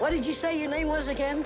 What did you say your name was again?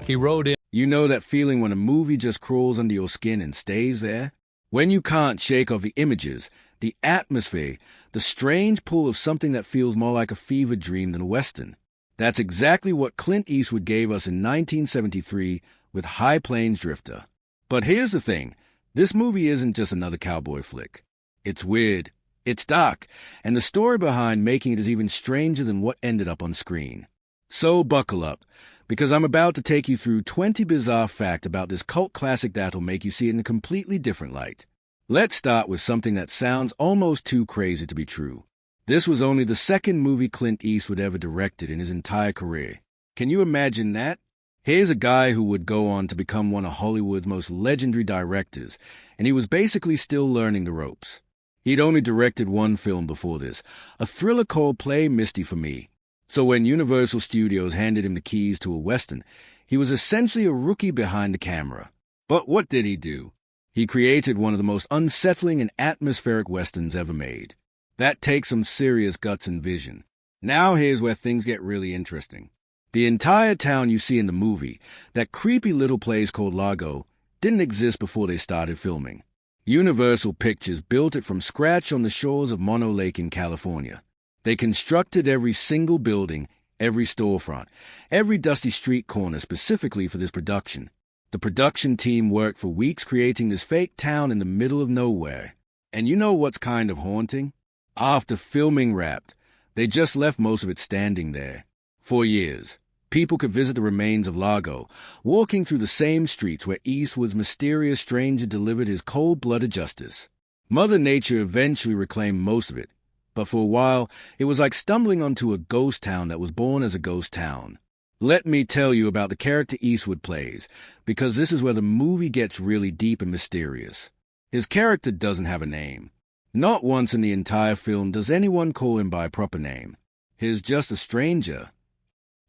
He wrote in. You know that feeling when a movie just crawls under your skin and stays there? When you can't shake off the images, the atmosphere, the strange pull of something that feels more like a fever dream than a Western. That's exactly what Clint Eastwood gave us in 1973 with High Plains Drifter. But here's the thing, this movie isn't just another cowboy flick. It's weird, it's dark, and the story behind making it is even stranger than what ended up on screen. So buckle up, because I'm about to take you through 20 bizarre facts about this cult classic that'll make you see it in a completely different light. Let's start with something that sounds almost too crazy to be true. This was only the second movie Clint Eastwood ever directed in his entire career. Can you imagine that? Here's a guy who would go on to become one of Hollywood's most legendary directors, and he was basically still learning the ropes. He'd only directed one film before this, a thriller called Play Misty for Me. So when Universal Studios handed him the keys to a Western, he was essentially a rookie behind the camera. But what did he do? He created one of the most unsettling and atmospheric Westerns ever made. That takes some serious guts and vision. Now here's where things get really interesting. The entire town you see in the movie, that creepy little place called Largo, didn't exist before they started filming. Universal Pictures built it from scratch on the shores of Mono Lake in California. They constructed every single building, every storefront, every dusty street corner specifically for this production. The production team worked for weeks creating this fake town in the middle of nowhere. And you know what's kind of haunting? After filming wrapped, they just left most of it standing there. For years, people could visit the remains of Largo, walking through the same streets where Eastwood's mysterious stranger delivered his cold-blooded justice. Mother Nature eventually reclaimed most of it, but for a while, it was like stumbling onto a ghost town that was born as a ghost town. Let me tell you about the character Eastwood plays, because this is where the movie gets really deep and mysterious. His character doesn't have a name. Not once in the entire film does anyone call him by a proper name. He's just a stranger.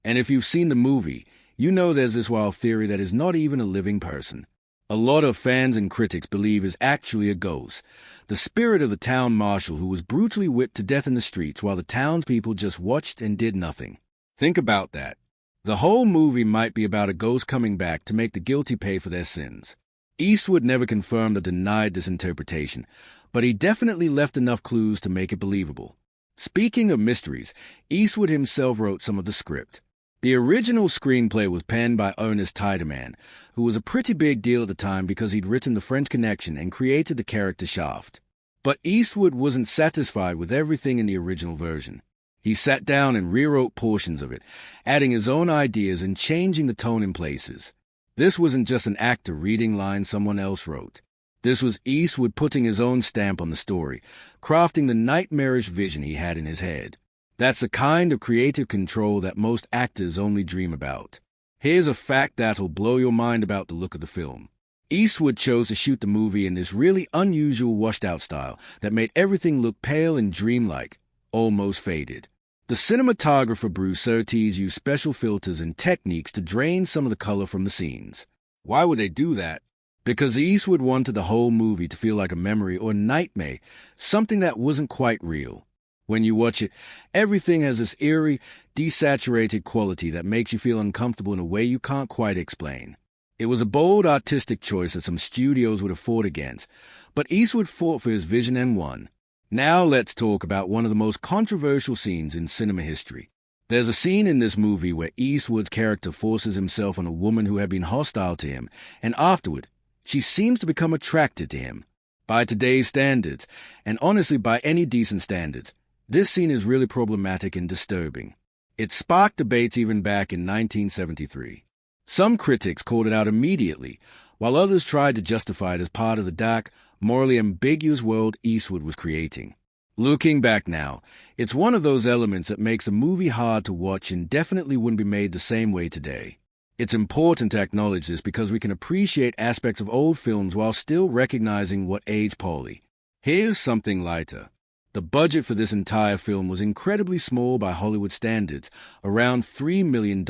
And if you've seen the movie, you know there's this wild theory that is not even a living person. A lot of fans and critics believe is actually a ghost, the spirit of the town marshal who was brutally whipped to death in the streets while the townspeople just watched and did nothing. Think about that. The whole movie might be about a ghost coming back to make the guilty pay for their sins. Eastwood never confirmed or denied this interpretation, but he definitely left enough clues to make it believable. Speaking of mysteries, Eastwood himself wrote some of the script. The original screenplay was penned by Ernest Tideman, who was a pretty big deal at the time because he'd written The French Connection and created the character Shaft. But Eastwood wasn't satisfied with everything in the original version. He sat down and rewrote portions of it, adding his own ideas and changing the tone in places. This wasn't just an actor reading lines someone else wrote. This was Eastwood putting his own stamp on the story, crafting the nightmarish vision he had in his head. That's the kind of creative control that most actors only dream about. Here's a fact that'll blow your mind about the look of the film. Eastwood chose to shoot the movie in this really unusual washed-out style that made everything look pale and dreamlike, almost faded. The cinematographer Bruce Surtees used special filters and techniques to drain some of the color from the scenes. Why would they do that? Because Eastwood wanted the whole movie to feel like a memory or nightmare, something that wasn't quite real. When you watch it, everything has this eerie, desaturated quality that makes you feel uncomfortable in a way you can't quite explain. It was a bold artistic choice that some studios would have fought against, but Eastwood fought for his vision and won. Now let's talk about one of the most controversial scenes in cinema history. There's a scene in this movie where Eastwood's character forces himself on a woman who had been hostile to him, and afterward, she seems to become attracted to him. By today's standards, and honestly by any decent standards, this scene is really problematic and disturbing. It sparked debates even back in 1973. Some critics called it out immediately, while others tried to justify it as part of the dark, morally ambiguous world Eastwood was creating. Looking back now, it's one of those elements that makes a movie hard to watch and definitely wouldn't be made the same way today. It's important to acknowledge this because we can appreciate aspects of old films while still recognizing what aged poorly. Here's something lighter. The budget for this entire film was incredibly small by Hollywood standards, around $3 million.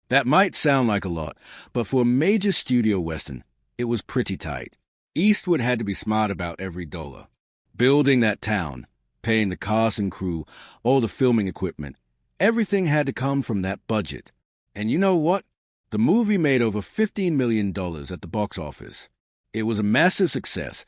That might sound like a lot, but for a major studio western, it was pretty tight. Eastwood had to be smart about every dollar. Building that town, paying the cast and crew, all the filming equipment, Everything had to come from that budget. And you know what? The movie made over $15 million at the box office. It was a massive success,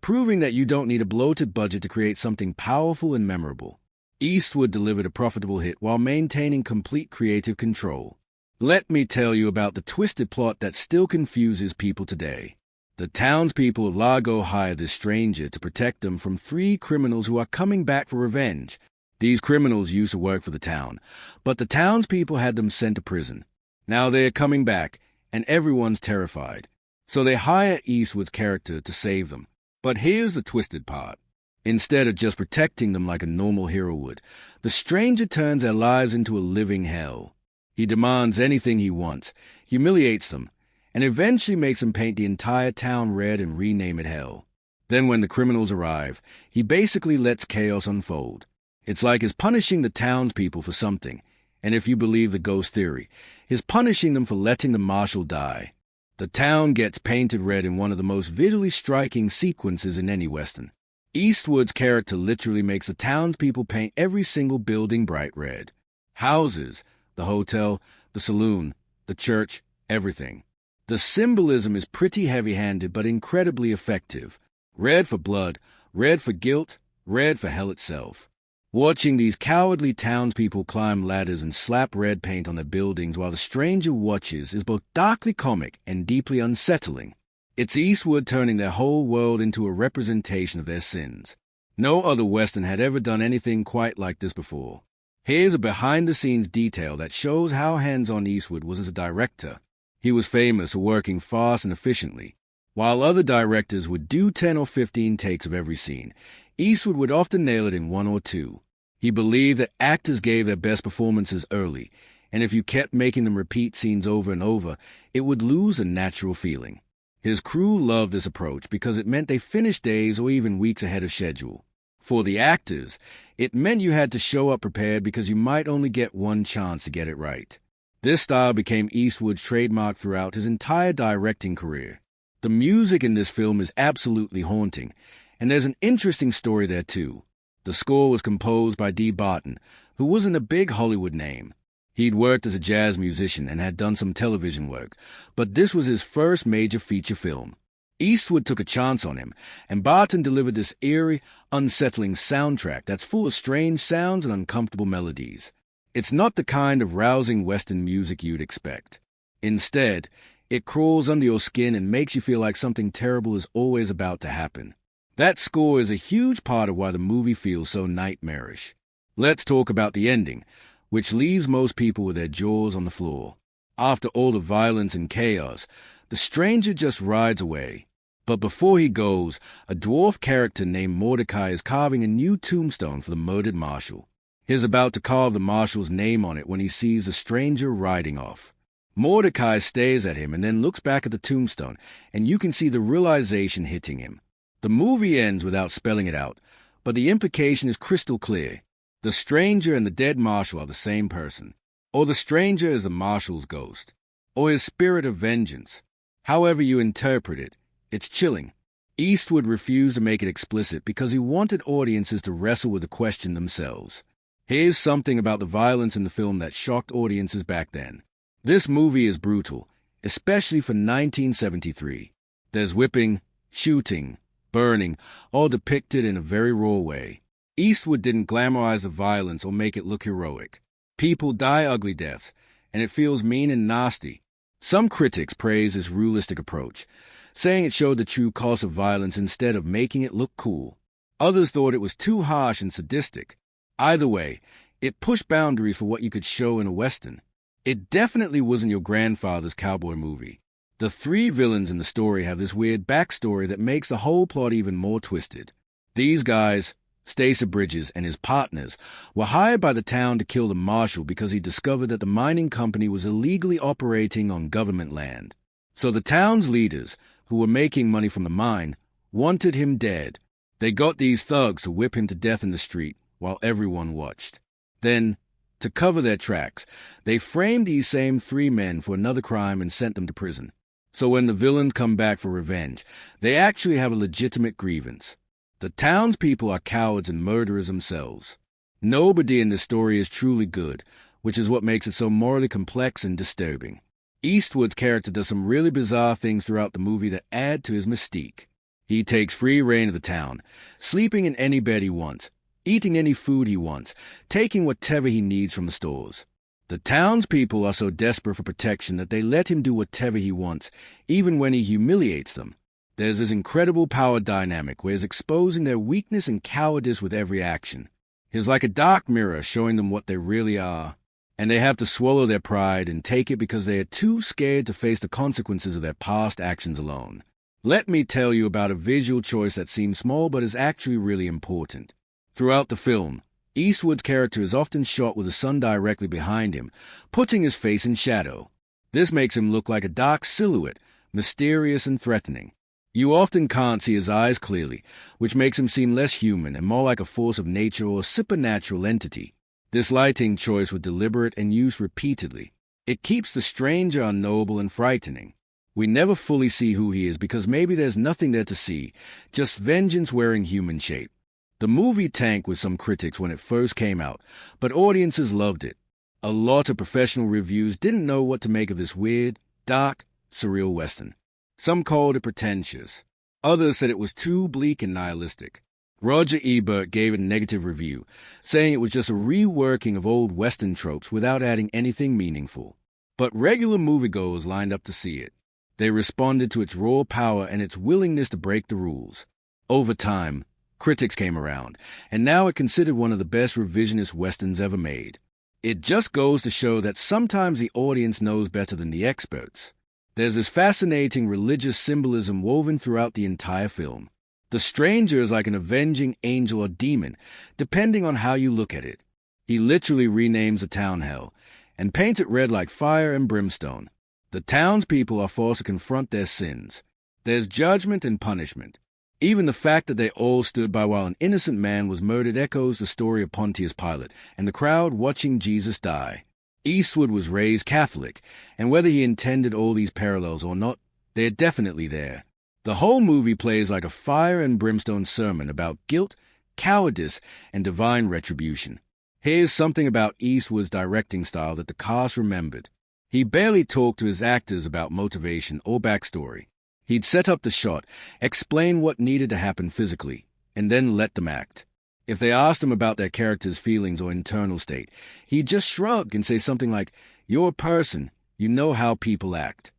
proving that you don't need a bloated budget to create something powerful and memorable. Eastwood delivered a profitable hit while maintaining complete creative control. Let me tell you about the twisted plot that still confuses people today. The townspeople of Largo hire this stranger to protect them from 3 criminals who are coming back for revenge. These criminals used to work for the town, but the townspeople had them sent to prison. Now they are coming back, and everyone's terrified. So they hire Eastwood's character to save them. But here's the twisted part. Instead of just protecting them like a normal hero would, the stranger turns their lives into a living hell. He demands anything he wants, humiliates them, and eventually makes them paint the entire town red and rename it hell. Then when the criminals arrive, he basically lets chaos unfold. It's like he's punishing the townspeople for something, and if you believe the ghost theory, he's punishing them for letting the marshal die. The town gets painted red in one of the most visually striking sequences in any Western. Eastwood's character literally makes the townspeople paint every single building bright red. Houses, the hotel, the saloon, the church, everything. The symbolism is pretty heavy-handed but incredibly effective. Red for blood, red for guilt, red for hell itself. Watching these cowardly townspeople climb ladders and slap red paint on their buildings while the stranger watches is both darkly comic and deeply unsettling. It's Eastwood turning their whole world into a representation of their sins. No other Western had ever done anything quite like this before. Here's a behind-the-scenes detail that shows how hands-on Eastwood was as a director. He was famous for working fast and efficiently. While other directors would do 10 or 15 takes of every scene, Eastwood would often nail it in 1 or 2. He believed that actors gave their best performances early, and if you kept making them repeat scenes over and over, it would lose a natural feeling. His crew loved this approach because it meant they finished days or even weeks ahead of schedule. For the actors, it meant you had to show up prepared because you might only get one chance to get it right. This style became Eastwood's trademark throughout his entire directing career. The music in this film is absolutely haunting, and there's an interesting story there too. The score was composed by Dee Barton, who wasn't a big Hollywood name. He'd worked as a jazz musician and had done some television work, but this was his first major feature film. Eastwood took a chance on him, and Barton delivered this eerie, unsettling soundtrack that's full of strange sounds and uncomfortable melodies. It's not the kind of rousing Western music you'd expect. Instead, it crawls under your skin and makes you feel like something terrible is always about to happen. That score is a huge part of why the movie feels so nightmarish. Let's talk about the ending, which leaves most people with their jaws on the floor. After all the violence and chaos, the stranger just rides away. But before he goes, a dwarf character named Mordecai is carving a new tombstone for the murdered marshal. He's about to carve the marshal's name on it when he sees the stranger riding off. Mordecai stares at him and then looks back at the tombstone, and you can see the realization hitting him. The movie ends without spelling it out, but the implication is crystal clear. The stranger and the dead marshal are the same person. Or the stranger is the marshal's ghost. Or his spirit of vengeance. However you interpret it, it's chilling. Eastwood refused to make it explicit because he wanted audiences to wrestle with the question themselves. Here's something about the violence in the film that shocked audiences back then. This movie is brutal, especially for 1973. There's whipping, shooting, burning, all depicted in a very raw way. Eastwood didn't glamorize the violence or make it look heroic. People die ugly deaths, and it feels mean and nasty. Some critics praise this realistic approach, saying it showed the true cost of violence instead of making it look cool. Others thought it was too harsh and sadistic. Either way, it pushed boundaries for what you could show in a Western. It definitely wasn't your grandfather's cowboy movie. The 3 villains in the story have this weird backstory that makes the whole plot even more twisted. These guys, Stacy Bridges and his partners, were hired by the town to kill the marshal because he discovered that the mining company was illegally operating on government land. So the town's leaders, who were making money from the mine, wanted him dead. They got these thugs to whip him to death in the street while everyone watched. Then, to cover their tracks, they framed these same 3 men for another crime and sent them to prison. So when the villains come back for revenge, they actually have a legitimate grievance. The townspeople are cowards and murderers themselves. Nobody in this story is truly good, which is what makes it so morally complex and disturbing. Eastwood's character does some really bizarre things throughout the movie that add to his mystique. He takes free reign of the town, sleeping in any bed he wants, eating any food he wants, taking whatever he needs from the stores. The townspeople are so desperate for protection that they let him do whatever he wants, even when he humiliates them. There's this incredible power dynamic where he's exposing their weakness and cowardice with every action. He's like a dark mirror showing them what they really are, and they have to swallow their pride and take it because they are too scared to face the consequences of their past actions alone. Let me tell you about a visual choice that seems small but is actually really important. Throughout the film, Eastwood's character is often shot with the sun directly behind him, putting his face in shadow. This makes him look like a dark silhouette, mysterious and threatening. You often can't see his eyes clearly, which makes him seem less human and more like a force of nature or a supernatural entity. This lighting choice was deliberate and used repeatedly. It keeps the stranger unknowable and frightening. We never fully see who he is because maybe there's nothing there to see, just vengeance wearing human shape. The movie tanked with some critics when it first came out, but audiences loved it. A lot of professional reviews didn't know what to make of this weird, dark, surreal Western. Some called it pretentious. Others said it was too bleak and nihilistic. Roger Ebert gave it a negative review, saying it was just a reworking of old Western tropes without adding anything meaningful. But regular moviegoers lined up to see it. They responded to its raw power and its willingness to break the rules. Over time, critics came around, and now it's considered one of the best revisionist Westerns ever made. It just goes to show that sometimes the audience knows better than the experts. There's this fascinating religious symbolism woven throughout the entire film. The stranger is like an avenging angel or demon, depending on how you look at it. He literally renames the town hell, and paints it red like fire and brimstone. The townspeople are forced to confront their sins. There's judgment and punishment. Even the fact that they all stood by while an innocent man was murdered echoes the story of Pontius Pilate and the crowd watching Jesus die. Eastwood was raised Catholic, and whether he intended all these parallels or not, they're definitely there. The whole movie plays like a fire and brimstone sermon about guilt, cowardice, and divine retribution. Here's something about Eastwood's directing style that the cast remembered. He barely talked to his actors about motivation or backstory. He'd set up the shot, explain what needed to happen physically, and then let them act. If they asked him about their character's feelings or internal state, he'd just shrug and say something like, "You're a person, you know how people act."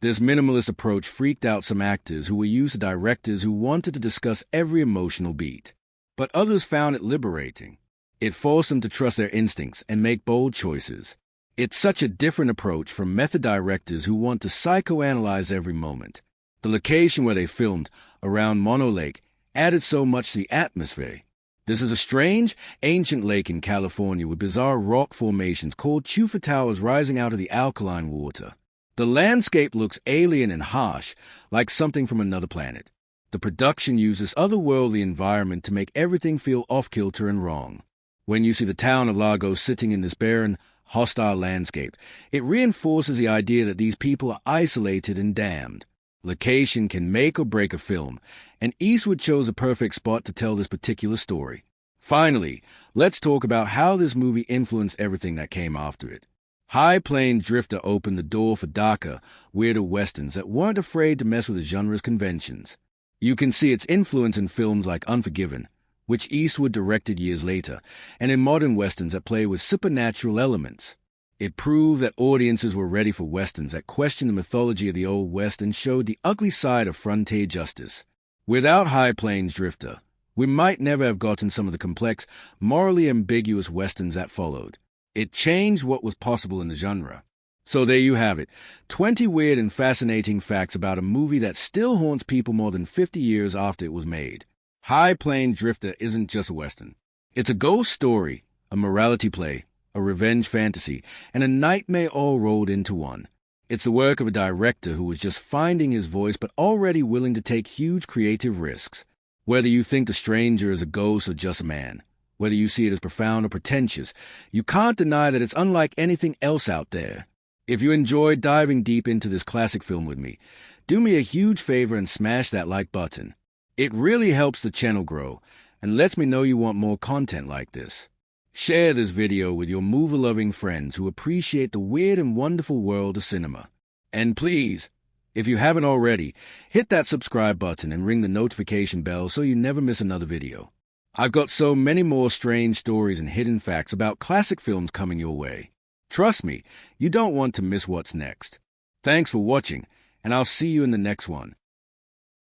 This minimalist approach freaked out some actors who were used to directors who wanted to discuss every emotional beat. But others found it liberating. It forced them to trust their instincts and make bold choices. It's such a different approach from method directors who want to psychoanalyze every moment. The location where they filmed, around Mono Lake, added so much to the atmosphere. This is a strange, ancient lake in California with bizarre rock formations called tufa towers rising out of the alkaline water. The landscape looks alien and harsh, like something from another planet. The production uses otherworldly environment to make everything feel off-kilter and wrong. When you see the town of Largo sitting in this barren, hostile landscape, it reinforces the idea that these people are isolated and damned. Location can make or break a film, and Eastwood chose a perfect spot to tell this particular story. Finally, let's talk about how this movie influenced everything that came after it. High Plains Drifter opened the door for darker, weirder westerns that weren't afraid to mess with the genre's conventions. You can see its influence in films like Unforgiven, which Eastwood directed years later, and in modern westerns that play with supernatural elements. It proved that audiences were ready for westerns that questioned the mythology of the Old West and showed the ugly side of frontier justice. Without High Plains Drifter, we might never have gotten some of the complex, morally ambiguous westerns that followed. It changed what was possible in the genre. So there you have it, 20 weird and fascinating facts about a movie that still haunts people more than 50 years after it was made. High Plains Drifter isn't just a western. It's a ghost story, a morality play, a revenge fantasy, and a nightmare all rolled into one. It's the work of a director who was just finding his voice but already willing to take huge creative risks. Whether you think The Stranger is a ghost or just a man, whether you see it as profound or pretentious, you can't deny that it's unlike anything else out there. If you enjoyed diving deep into this classic film with me, do me a huge favor and smash that like button. It really helps the channel grow, and lets me know you want more content like this. Share this video with your movie-loving friends who appreciate the weird and wonderful world of cinema. And please, if you haven't already, hit that subscribe button and ring the notification bell so you never miss another video. I've got so many more strange stories and hidden facts about classic films coming your way. Trust me, you don't want to miss what's next. Thanks for watching, and I'll see you in the next one.